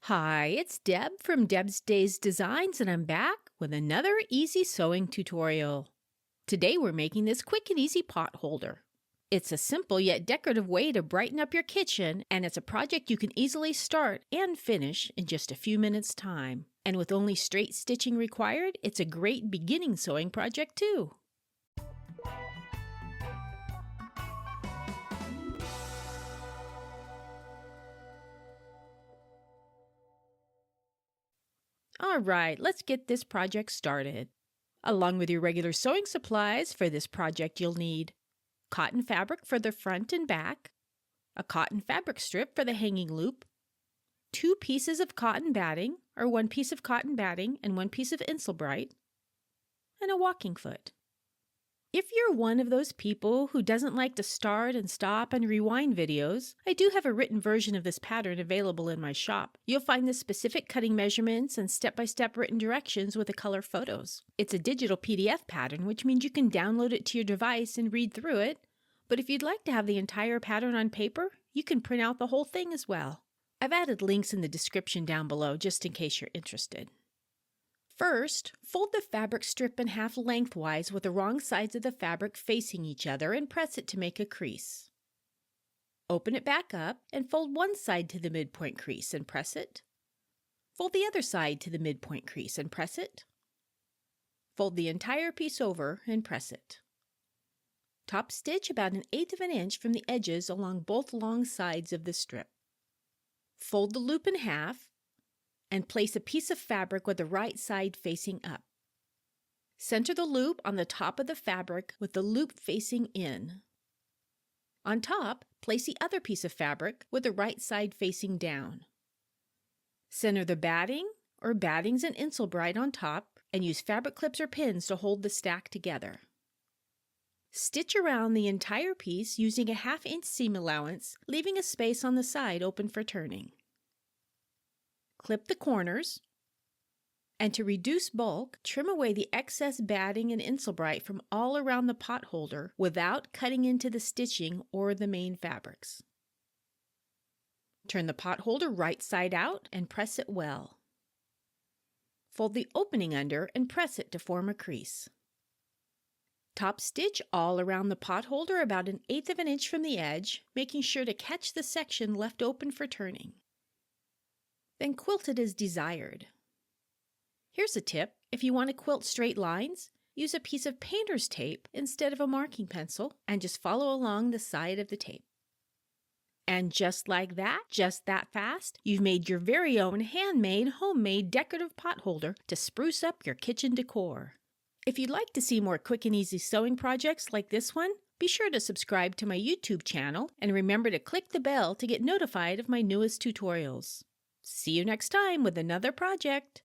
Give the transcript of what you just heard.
Hi, it's Deb from Deb's Days Designs, and I'm back with another easy sewing tutorial. Today we're making this quick and easy pot holder. It's a simple yet decorative way to brighten up your kitchen, and it's a project you can easily start and finish in just a few minutes' time. And with only straight stitching required, it's a great beginning sewing project too. Alright, let's get this project started. Along with your regular sewing supplies for this project, you'll need cotton fabric for the front and back, a cotton fabric strip for the hanging loop, 2 pieces of cotton batting, or 1 piece of cotton batting and 1 piece of Insulbright, and a walking foot. If you're one of those people who doesn't like to start and stop and rewind videos, I do have a written version of this pattern available in my shop. You'll find the specific cutting measurements and step-by-step written directions with the color photos. It's a digital PDF pattern, which means you can download it to your device and read through it. But if you'd like to have the entire pattern on paper, you can print out the whole thing as well. I've added links in the description down below just in case you're interested. First, fold the fabric strip in half lengthwise with the wrong sides of the fabric facing each other and press it to make a crease. Open it back up and fold one side to the midpoint crease and press it. Fold the other side to the midpoint crease and press it. Fold the entire piece over and press it. Top stitch about 1/8 of an inch from the edges along both long sides of the strip. Fold the loop in half and place a piece of fabric with the right side facing up. Center the loop on the top of the fabric with the loop facing in. On top, place the other piece of fabric with the right side facing down. Center the batting or battings and Insulbright on top and use fabric clips or pins to hold the stack together. Stitch around the entire piece using a 1/2 inch seam allowance, leaving a space on the side open for turning. Clip the corners, and to reduce bulk, trim away the excess batting and Insulbright from all around the pot holder without cutting into the stitching or the main fabrics. Turn the pot holder right side out and press it well. Fold the opening under and press it to form a crease. Top stitch all around the pot holder about 1/8 of an inch from the edge, making sure to catch the section left open for turning. Then quilt it as desired. Here's a tip: if you want to quilt straight lines, use a piece of painter's tape instead of a marking pencil and just follow along the side of the tape. And just like that, just that fast, you've made your very own handmade, homemade decorative pot holder to spruce up your kitchen decor. If you'd like to see more quick and easy sewing projects like this one, be sure to subscribe to my YouTube channel and remember to click the bell to get notified of my newest tutorials. See you next time with another project.